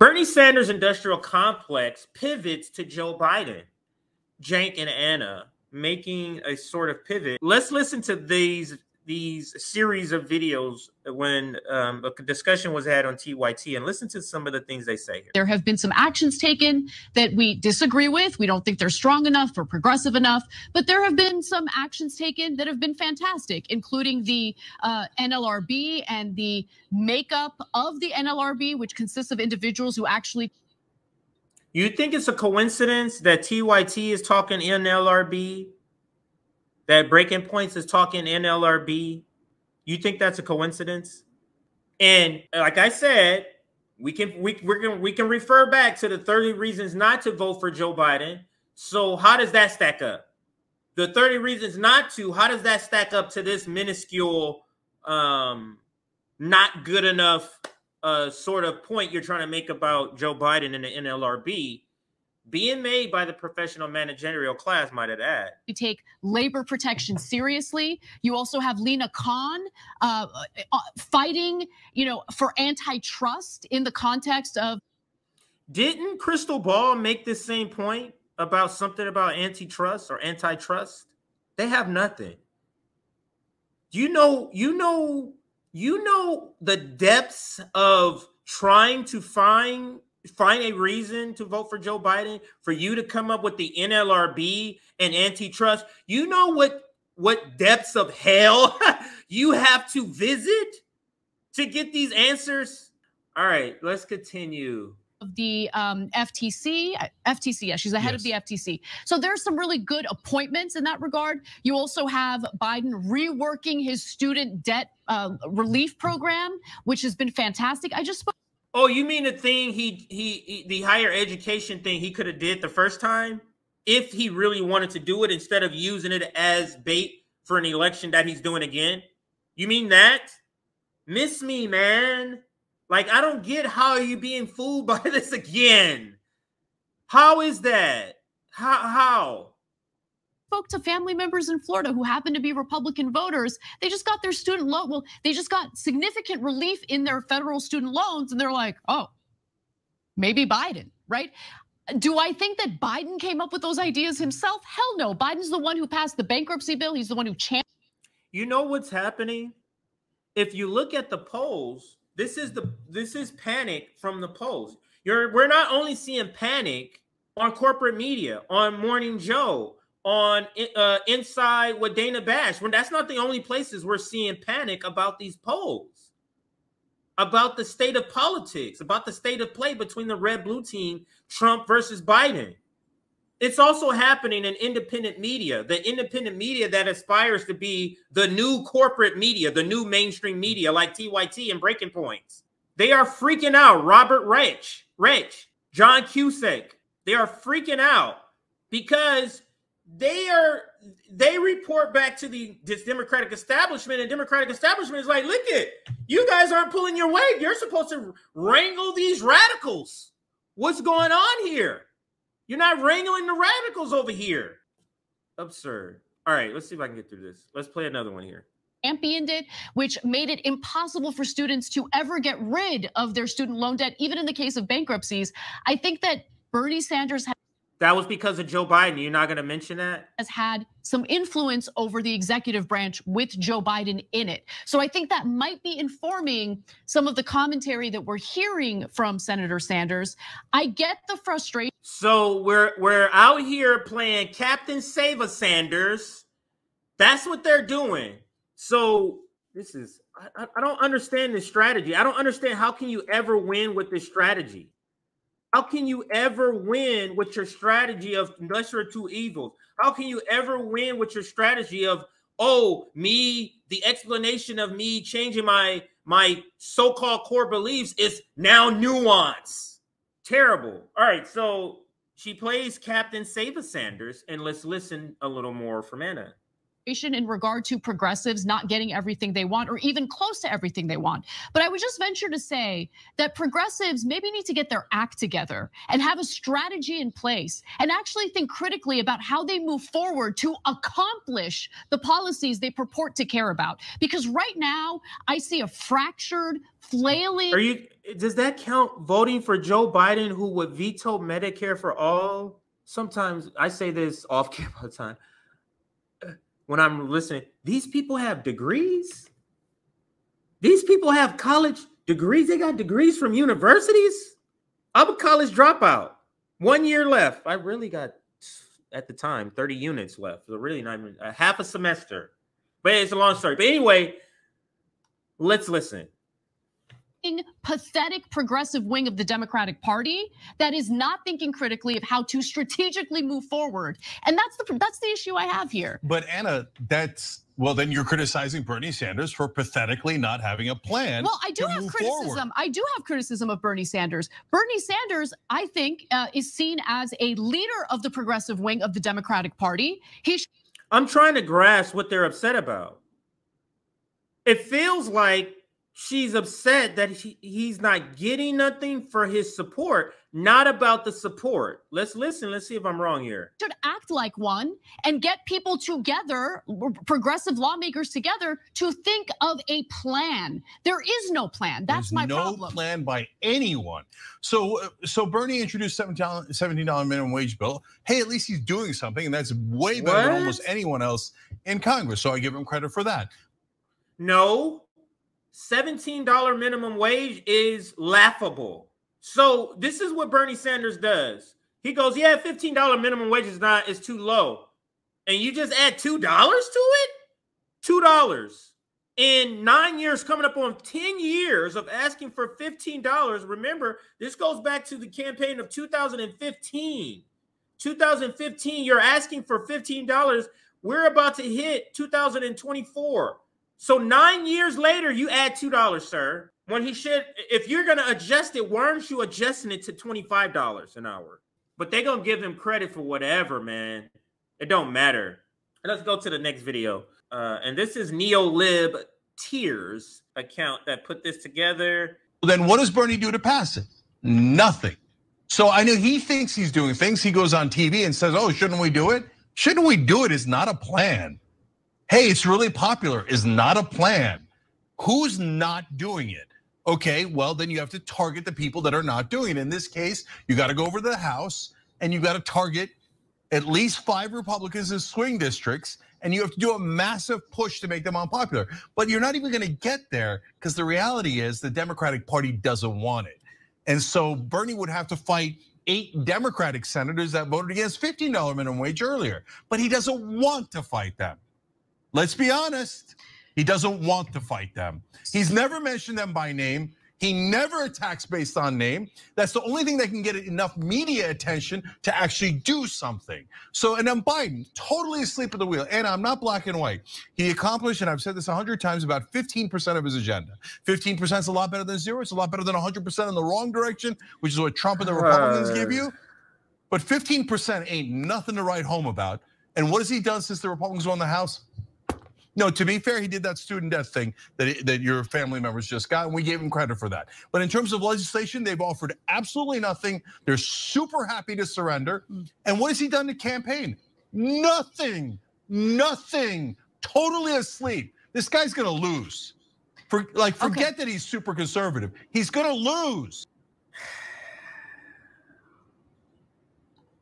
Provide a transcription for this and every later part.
Bernie Sanders' industrial complex pivots to Joe Biden. Cenk and Anna making a sort of pivot. Let's listen to these series of videos when a discussion was had on TYT and listen to some of the things they say here. There have been some actions taken that we disagree with. We don't think they're strong enough or progressive enough, but there have been some actions taken that have been fantastic, including the NLRB and the makeup of the NLRB, which consists of individuals who actually. You think it's a coincidence that TYT is talking NLRB? That Breaking Points is talking NLRB? You think that's a coincidence? And like I said, we can refer back to the 30 reasons not to vote for Joe Biden. So how does that stack up? The 30 reasons not to, how does that stack up to this minuscule, not good enough sort of point you're trying to make about Joe Biden and the NLRB being made by the professional managerial class, might I add? We take labor protection seriously. You also have Lena Khan fighting, for antitrust in the context of. Didn't Crystal Ball make this same point about something about antitrust or antitrust? They have nothing. You know the depths of trying to find a reason to vote for Joe Biden, for you to come up with the NLRB and antitrust. You know what depths of hell you have to visit to get these answers? All right, let's continue. Of the FTC, yeah, she's the head of the FTC. So there's some really good appointments in that regard. You also have Biden reworking his student debt relief program, which has been fantastic. I just spoke. Oh, you mean the thing the higher education thing he could have did the first time if he really wanted to do it instead of using it as bait for an election that he's doing again? You mean that? Miss me, man. Like, I don't get how you being fooled by this again. How is that? How? Spoke to family members in Florida who happen to be Republican voters. They just got their student loan. Well, they just got significant relief in their federal student loans. And they're like, oh, maybe Biden, right? Do I think that Biden came up with those ideas himself? Hell no. Biden's the one who passed the bankruptcy bill. He's the one who championed. You know what's happening? If you look at the polls, this is panic from the polls. We're not only seeing panic on corporate media, on Morning Joe, on Inside with Dana Bash. When that's not the only places we're seeing panic about these polls, about the state of politics, about the state of play between the red-blue team, Trump versus Biden. It's also happening in independent media, the independent media that aspires to be the new corporate media, the new mainstream media like TYT and Breaking Points. They are freaking out. Robert Rich, John Cusack, they are freaking out because they report back to this Democratic establishment, and Democratic establishment is like, look you guys aren't pulling your weight. You're supposed to wrangle these radicals. What's going on here? You're not wrangling the radicals over here. Absurd. All right, let's see if I can get through this. Let's play another one here. Championed it, which made it impossible for students to ever get rid of their student loan debt, even in the case of bankruptcies. I think that Bernie Sanders that was because of Joe Biden. You're not going to mention that? Has had some influence over the executive branch with Joe Biden in it. So I think that might be informing some of the commentary that we're hearing from Senator Sanders. I get the frustration. So we're out here playing Captain Save a Sanders. That's what they're doing. So this is, I don't understand this strategy. I don't understand, how can you ever win with this strategy? How can you ever win with your strategy of lesser of two evils? How can you ever win with your strategy of, the explanation of me changing my so-called core beliefs is now nuance? Terrible. All right, so she plays Captain Save a Sanders, and let's listen a little more from Anna. in regard to progressives not getting everything they want or even close to everything they want. But I would just venture to say that progressives maybe need to get their act together and have a strategy in place and actually think critically about how they move forward to accomplish the policies they purport to care about. Because right now I see a fractured, flailing. Does that count voting for Joe Biden, who would veto Medicare for all? Sometimes I say this off camera all the time. When I'm listening, these people have degrees. These people have college degrees. They got degrees from universities. I'm a college dropout. 1 year left. I really got, at the time, 30 units left. So really not even a half a semester. But it's a long story. But anyway, let's listen. Pathetic progressive wing of the Democratic Party that is not thinking critically of how to strategically move forward. And that's the issue I have here. But Anna, well, then you're criticizing Bernie Sanders for pathetically not having a plan. Well, I do have criticism. Forward. I do have criticism of Bernie Sanders. Bernie Sanders, I think, is seen as a leader of the progressive wing of the Democratic Party. I'm trying to grasp what they're upset about. It feels like she's upset that he's not getting nothing for his support, not about the support. Let's listen. Let's see if I'm wrong here. Should act like one and get people together, progressive lawmakers together, to think of a plan. There is no plan. That's my problem. No plan by anyone. So Bernie introduced $17 minimum wage bill. Hey, at least he's doing something, and that's way better than almost anyone else in Congress. So I give him credit for that. No. $17 minimum wage is laughable. So this is what Bernie Sanders does. He goes, yeah, $15 minimum wage is too low. And you just add $2 to it? $2. In 9 years, coming up on 10 years of asking for $15. Remember, this goes back to the campaign of 2015. 2015, you're asking for $15. We're about to hit 2024. So 9 years later, you add $2, sir. When he should, if you're gonna adjust it, why aren't you adjusting it to $25 an hour? But they're gonna give him credit for whatever, man. It don't matter. Let's go to the next video. And this is NeoLib Tears account that put this together. Then what does Bernie do to pass it? Nothing. So I know he thinks he's doing things. He goes on TV and says, oh, shouldn't we do it? Shouldn't we do it is not a plan. Hey, it's really popular is not a plan. Who's not doing it? Okay, well, then you have to target the people that are not doing it. In this case, you got to go over to the House and you got to target at least 5 Republicans in swing districts, and you have to do a massive push to make them unpopular. But you're not even going to get there because the reality is the Democratic Party doesn't want it. And so Bernie would have to fight 8 Democratic senators that voted against $15 minimum wage earlier, but he doesn't want to fight them. Let's be honest, he doesn't want to fight them. He's never mentioned them by name. He never attacks based on name. That's the only thing that can get enough media attention to actually do something. So, and then Biden, totally asleep at the wheel. And I'm not black and white. He accomplished, and I've said this 100 times, about 15% of his agenda. 15% is a lot better than 0. It's a lot better than 100% in the wrong direction, which is what Trump and the Republicans give you. But 15% ain't nothing to write home about. And what has he done since the Republicans won the House? No, to be fair, he did that student death thing that your family members just got, and we gave him credit for that. But in terms of legislation, they've offered absolutely nothing. They're super happy to surrender. And what has he done to campaign? Nothing, nothing, totally asleep. This guy's gonna lose. Forget that he's super conservative. He's gonna lose.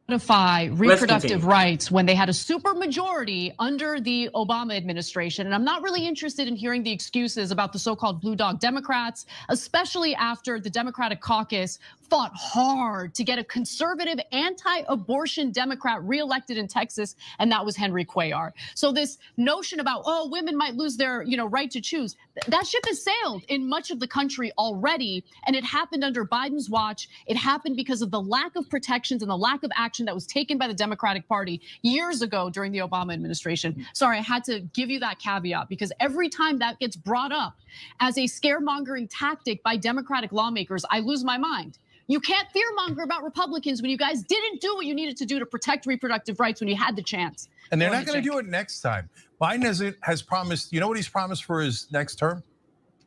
Reproductive rights when they had a super majority under the Obama administration. And I'm not really interested in hearing the excuses about the so-called blue dog Democrats, especially after the Democratic caucus fought hard to get a conservative anti-abortion Democrat reelected in Texas, and that was Henry Cuellar. So this notion about, oh, women might lose their right to choose, that ship has sailed in much of the country already, and it happened under Biden's watch. It happened because of the lack of protections and the lack of action that was taken by the Democratic Party years ago during the Obama administration. Sorry, I had to give you that caveat because every time that gets brought up as a scaremongering tactic by Democratic lawmakers, I lose my mind. You can't fearmonger about Republicans when you guys didn't do what you needed to do to protect reproductive rights when you had the chance. And they're not going to do it next time. Biden has promised, you know what he's promised for his next term?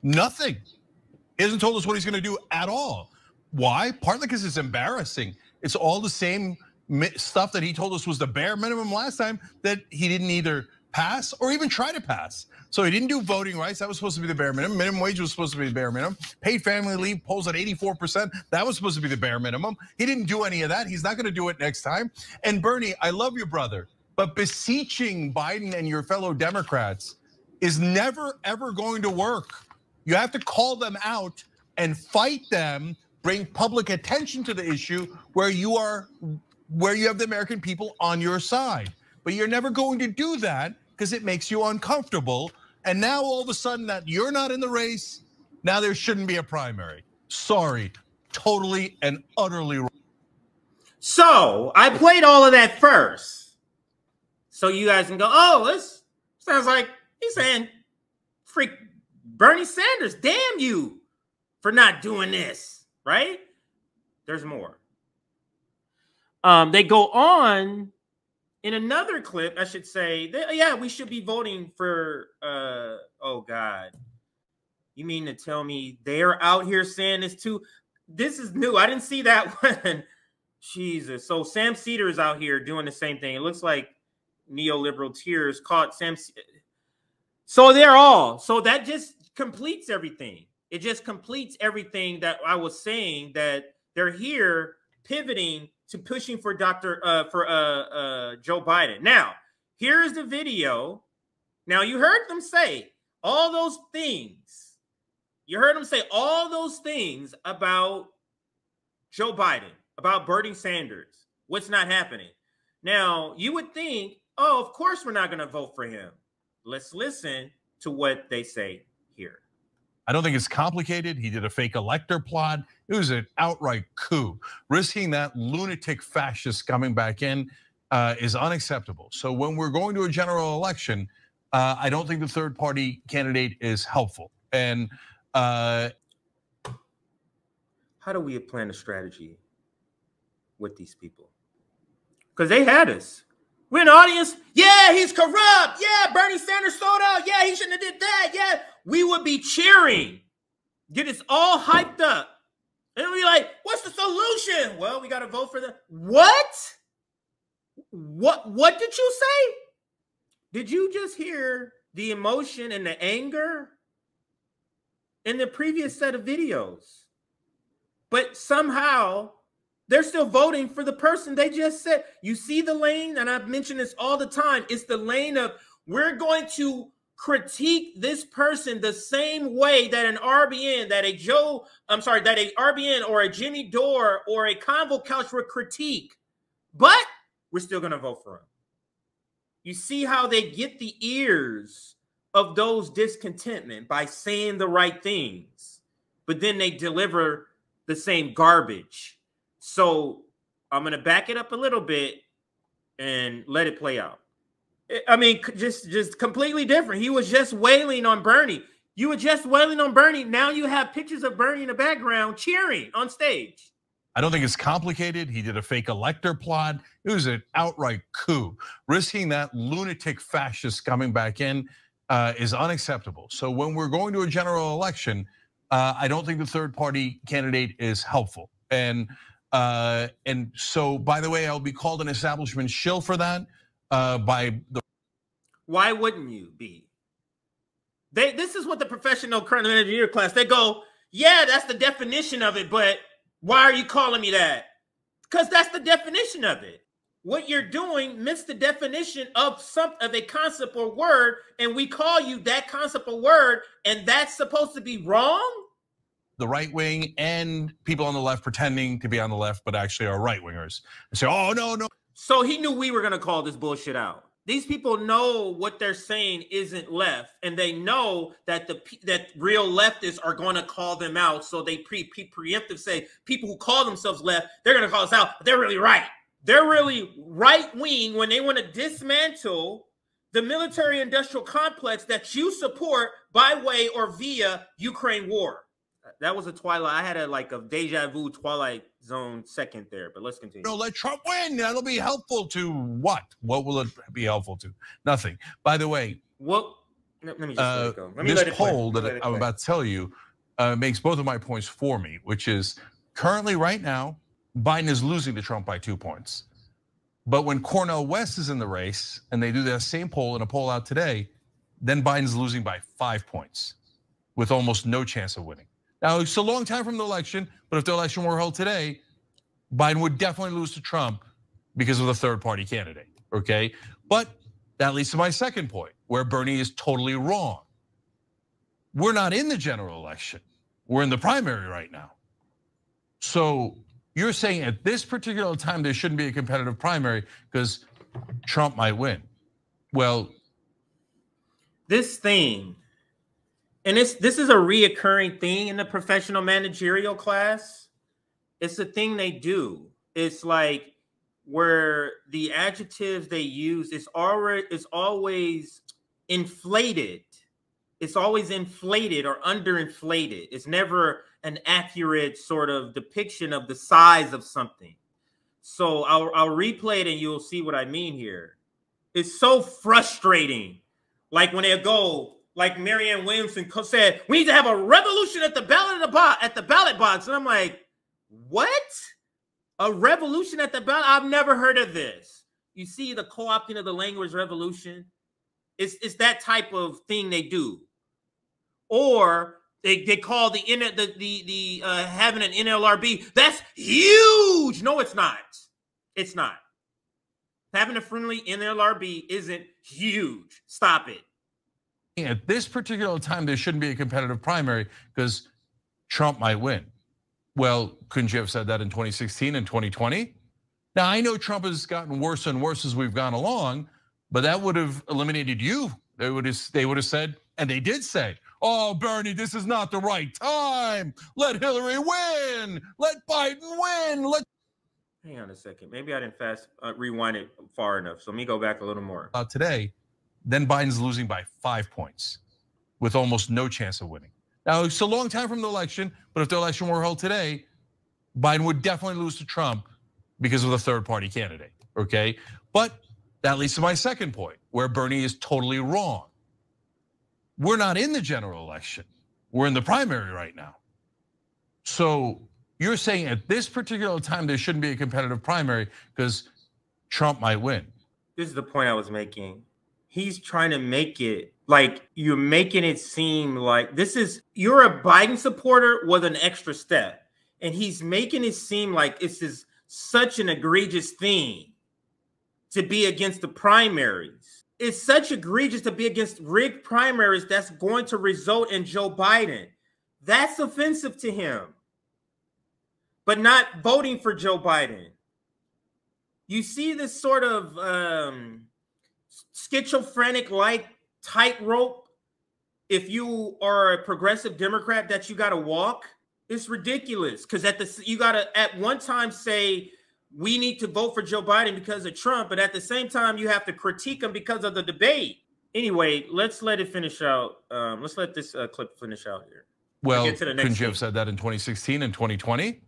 Nothing. He hasn't told us what he's going to do at all. Why? Partly because it's embarrassing. It's all the same stuff that he told us was the bare minimum last time that he didn't either pass or even try to pass. So he didn't do voting rights. That was supposed to be the bare minimum. Minimum wage was supposed to be the bare minimum. Paid family leave polls at 84%. That was supposed to be the bare minimum. He didn't do any of that. He's not going to do it next time. And Bernie, I love you, brother, but beseeching Biden and your fellow Democrats is never, ever going to work. You have to call them out and fight them, bring public attention to the issue where you have the American people on your side. But you're never going to do that because it makes you uncomfortable. And now all of a sudden that you're not in the race, now there shouldn't be a primary. Sorry, totally and utterly wrong. So I played all of that first. So you guys can go, oh, this sounds like he's saying, freak Bernie Sanders, damn you for not doing this, right? There's more. They go on in another clip, I should say, yeah, we should be voting for, oh God. You mean to tell me they're out here saying this too? This is new. I didn't see that one. Jesus. So Sam Cedar is out here doing the same thing. It looks like neoliberal tears caught Sam. So they're all. So that just completes everything. It just completes everything that I was saying, that they're here pivoting to pushing for Joe Biden. Now, here is the video. Now, you heard them say all those things. You heard them say all those things about Joe Biden, about Bernie Sanders, what's not happening. Now, you would think, oh, of course we're not going to vote for him. Let's listen to what they say here. I don't think it's complicated. He did a fake elector plot. It was an outright coup. Risking that lunatic fascist coming back in is unacceptable. So when we're going to a general election, I don't think the third party candidate is helpful. And how do we plan a strategy with these people? Because they had us. We're in the audience. Yeah, he's corrupt. Yeah, Bernie Sanders sold out. Yeah, he shouldn't have did that. Yeah, we would be cheering. Get us all hyped up. And we'd be like, what's the solution? Well, we got to vote for them. What? What did you say? Did you just hear the emotion and the anger in the previous set of videos? But somehow they're still voting for the person they just said. You see the lane, and I've mentioned this all the time. It's the lane of we're going to critique this person the same way that an RBN, that a RBN or a Jimmy Dore or a Convo Couch would critique. But we're still going to vote for him. You see how they get the ears of those discontentment by saying the right things, but then they deliver the same garbage. So I'm going to back it up a little bit and let it play out. I mean, just completely different. He was just wailing on Bernie. You were just wailing on Bernie. Now you have pictures of Bernie in the background cheering on stage. I don't think it's complicated. He did a fake elector plot. It was an outright coup. Risking that lunatic fascist coming back in is unacceptable. So when we're going to a general election, I don't think the third party candidate is helpful. And so, by the way, I'll be called an establishment shill for that by the. Why wouldn't you be? This is what the professional current engineer class, they go, yeah, that's the definition of it, but why are you calling me that? Because that's the definition of it. What you're doing missed the definition of a concept or word, and we call you that concept or word, and that's supposed to be wrong? The right wing and people on the left pretending to be on the left, but actually are right wingers. And say, oh, no. So he knew we were going to call this bullshit out. These people know what they're saying isn't left, and they know that that real leftists are going to call them out. So they preemptive say people who call themselves left, they're going to call us out, but they're really right. They're really right wing when they want to dismantle the military industrial complex that you support by way or via Ukraine war. That was a Twilight. I had a deja vu Twilight Zone second there, but let's continue. No, let Trump win. That'll be helpful to what? What will it be helpful to? Nothing. By the way, let me just let it go. Let me let it poll play. that I'm about to tell you makes both of my points for me, which is currently right now, Biden is losing to Trump by 2 points. But when Cornel West is in the race and they do that same poll in a poll out today, then Biden's losing by 5 points with almost no chance of winning. Now, it's a long time from the election, but if the election were held today, Biden would definitely lose to Trump because of the third party candidate, okay? But that leads to my second point, where Bernie is totally wrong. We're not in the general election. We're in the primary right now. So you're saying at this particular time, there shouldn't be a competitive primary because Trump might win. Well, this thing, and this is a reoccurring thing in the professional managerial class. It's a thing they do. It's like where the adjectives they use is always inflated. It's always inflated or underinflated. It's never an accurate sort of depiction of the size of something. So I'll replay it and you'll see what I mean here. It's so frustrating. Like when they go, like Marianne Williamson said, we need to have a revolution at the ballot box. And I'm like, what? A revolution at the ballot? I've never heard of this. You see the co-opting of the language revolution? It's that type of thing they do. Or they call the having an NLRB. That's huge. No, it's not. It's not. Having a friendly NLRB isn't huge. Stop it. At this particular time, there shouldn't be a competitive primary because Trump might win. Well, couldn't you have said that in 2016 and 2020? Now, I know Trump has gotten worse and worse as we've gone along, but that would have eliminated you. They would have said, and they did say, oh, Bernie, this is not the right time. Let Hillary win. Let Biden win. Hang on a second. Maybe I didn't rewind it far enough. So let me go back a little more. Today, then Biden's losing by 5 points with almost no chance of winning. Now, it's a long time from the election, but if the election were held today, Biden would definitely lose to Trump because of the third party candidate, okay? But that leads to my second point, where Bernie is totally wrong. We're not in the general election. We're in the primary right now. So you're saying at this particular time, there shouldn't be a competitive primary because Trump might win. This is the point I was making. He's trying to make it like you're making it seem like you're a Biden supporter with an extra step. And he's making it seem like it's such an egregious thing to be against the primaries. It's such egregious to be against rigged primaries that's going to result in Joe Biden. That's offensive to him. But not voting for Joe Biden. You see this sort of schizophrenic-like tightrope if you are a progressive Democrat that you got to walk. It's ridiculous because you got to at one time say we need to vote for Joe Biden because of Trump, but at the same time you have to critique him because of the debate. Anyway, let's let it finish out. Let's let this clip finish out here. Well, couldn't you have said that in 2016 and 2020?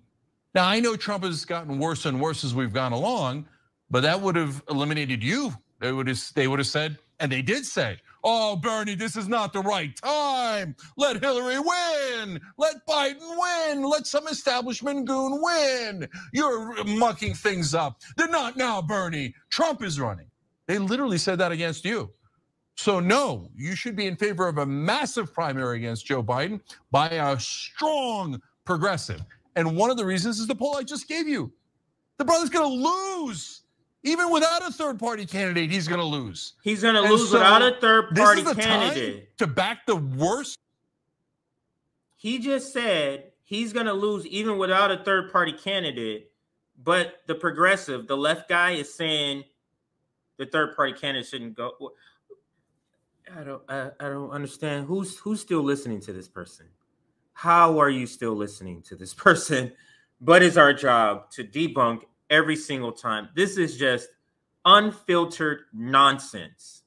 Now, I know Trump has gotten worse and worse as we've gone along, but that would have eliminated you. They would have said, and they did say, oh, Bernie, this is not the right time. Let Hillary win. Let Biden win. Let some establishment goon win. You're mucking things up. They're not now, Bernie. Trump is running. They literally said that against you. So no, you should be in favor of a massive primary against Joe Biden by a strong progressive. And one of the reasons is the poll I just gave you. The brother's gonna lose. Even without a third party candidate, he's gonna lose. He's gonna lose without a third party candidate. This is the time to back the worst. He just said he's gonna lose even without a third party candidate, but the progressive, the left guy is saying the third party candidate shouldn't go. I don't understand. Who's still listening to this person? How are you still listening to this person? But it's our job to debunk every single time. This is just unfiltered nonsense.